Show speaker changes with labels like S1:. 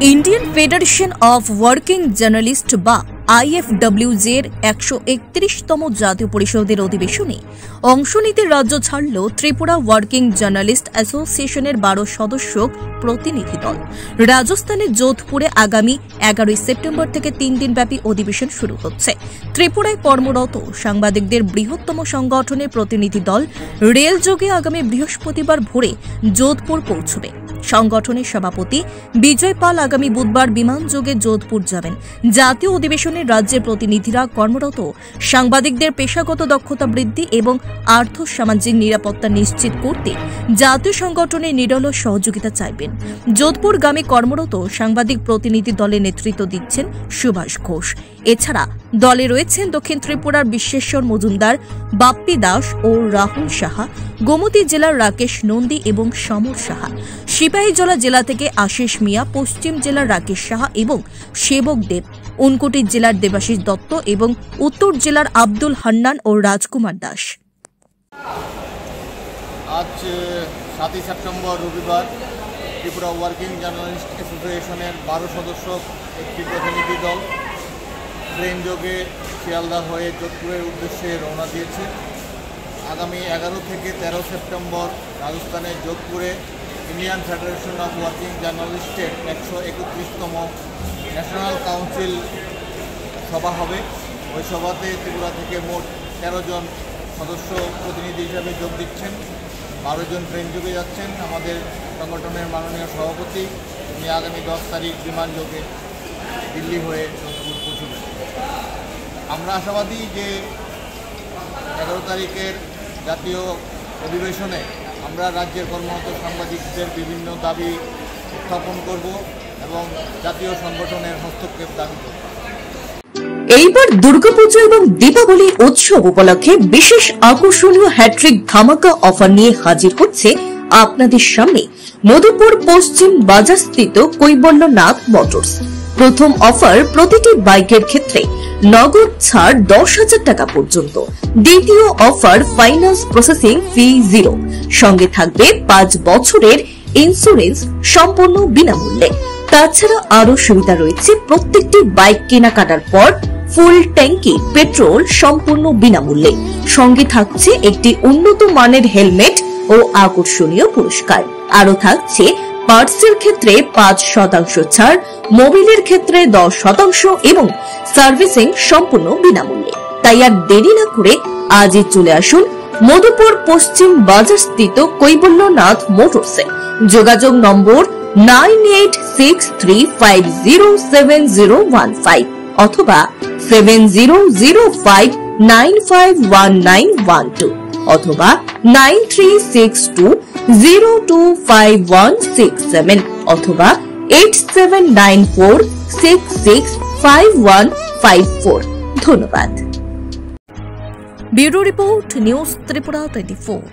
S1: Indian federation of working journalist বা আইএফডব্লিউজের 131তম জাতীয় পরিষদের অধিবেশনে অংশ নিতে রাজ্য ছাড়ল ত্রিপুরা ওয়ার্কিং জার্নালিস্ট অ্যাসোসিয়েশনের 12 সদস্য প্রতিনিধি দল। রাজস্থানের যোধপুরে আগামী 11 সেপ্টেম্বর থেকে 3 দিনব্যাপী অধিবেশন শুরু হচ্ছে। ত্রিপুরায় কর্মরত সাংবাদিকদের বৃহত্তম সংগঠনের প্রতিনিধি দল রেলযোগে আগামী বৃহস্পতিবার ভোরে যোধপুর পৌঁছবে। সংগঠনের সভাপতি বিজয় পাল আগামী বুধবার বিমানযোগে যোধপুর যাবেন। জাতীয় অধিবেশনে রাজ্যের প্রতিনিধিরা কর্মরত সাংবাদিকদের পেশাগত দক্ষতা বৃদ্ধি এবং আর্থ সামাজিক নিরাপত্তা নিশ্চিত করতে জাতীয় সংগঠনের নিরলস সহযোগিতা চাইবেন। যোধপুরগামী কর্মরত সাংবাদিক প্রতিনিধি দলের নেতৃত্ব দিচ্ছেন সুভাষ ঘোষ। এছাড়া দলে রয়েছেন দক্ষিণ ত্রিপুরার বিশ্বেশ্বর মজুমদার, বাপ্পি দাস ও রাহুল সাহা, গোমতী জেলার রাকেশ নন্দী এবং সমর সাহা, সিপাহীজলা জেলা থেকে আশিস মিয়া, পশ্চিম জেলার রাকেশ সাহা এবং সেবক দেব, ঊনকোটি জেলার দেবাশিস দত্ত এবং উত্তর জেলার আব্দুল হান্নান ও রাজকুমার দাস।
S2: আজ 7 সেপ্টেম্বর রবিবার ত্রিপুরা ওয়ার্কিং জার্নালিস্ট অ্যাসোসিয়েশনের 12 সদস্য একটি প্রতিনিধি দল ট্রেন যোগে শিয়ালদা হয়ে যোধপুরের উদ্দেশ্যে রওনা দিয়েছে। আগামী 11 থেকে 13 সেপ্টেম্বর রাজস্থানের যোধপুরে ইন্ডিয়ান ফেডারেশন অফ ওয়ার্কিং জার্নালিস্টের 131তম ন্যাশনাল কাউন্সিল সভা হবে। ওই সভাতে ত্রিপুরা থেকে মোট 13 জন সদস্য প্রতিনিধি হিসাবে যোগ দিচ্ছেন। 12 জন ট্রেন যোগে যাচ্ছেন। আমাদের সংগঠনের মাননীয় সভাপতি উনি আগামী 10 তারিখ বিমান যোগে দিল্লি হয়ে যোধপুর পৌঁছবেন। আমরা আশাবাদী যে 11 তারিখের জাতীয় অধিবেশনে আমরা রাজ্যের কর্মরত সাংবাদিকদের বিভিন্ন দাবি উত্থাপন করব এবং জাতীয় সংগঠনের হস্তক্ষেপ দাবি করব।
S1: এইবার দুর্গাপুজো এবং দীপাবলি উৎসব উপলক্ষে বিশেষ আকর্ষণীয় হ্যাট্রিক ধামাকা অফার নিয়ে হাজির হচ্ছে আপনাদের সামনে মধুপুর পশ্চিম বাজারস্থিত কৈবল্যনাথ মোটরস। প্রথম অফার প্রতিটি বাইকের ক্ষেত্রে নগদ ছাড় 10,000 টাকা পর্যন্ত। দ্বিতীয় অফার ফাইন্যান্স প্রসেসিং ফি 0, সঙ্গে থাকবে 5 বছরের ইন্স্যুরেন্স সম্পূর্ণ বিনামূল্যে। তাছাড়া আরো সুবিধা রয়েছে প্রত্যেকটি বাইক কেনাকাটার পর ফুল ট্যাঙ্কি পেট্রোল সম্পূর্ণ বিনামূল্যে। সঙ্গে থাকছে একটি উন্নত মানের হেলমেট ও আকর্ষণীয় পুরস্কার। আরো থাকছে পার্টসের ক্ষেত্রে 5% ছাড়, মোবিলের ক্ষেত্রে 10% এবং সার্ভিসিং সম্পূর্ণ বিনামূল্যে। তাই আর দেরি না করে আজই চলে আসুন মধুপুর পশ্চিম বাজারস্থিত কৈবল্যনাথ মোটরসে। যোগাযোগ নম্বর 9863507015 অথবা 7005951912 অথবা 9362025167 অথবা 8794665154। ধন্যবাদ। Bureau report, news Tripura 24।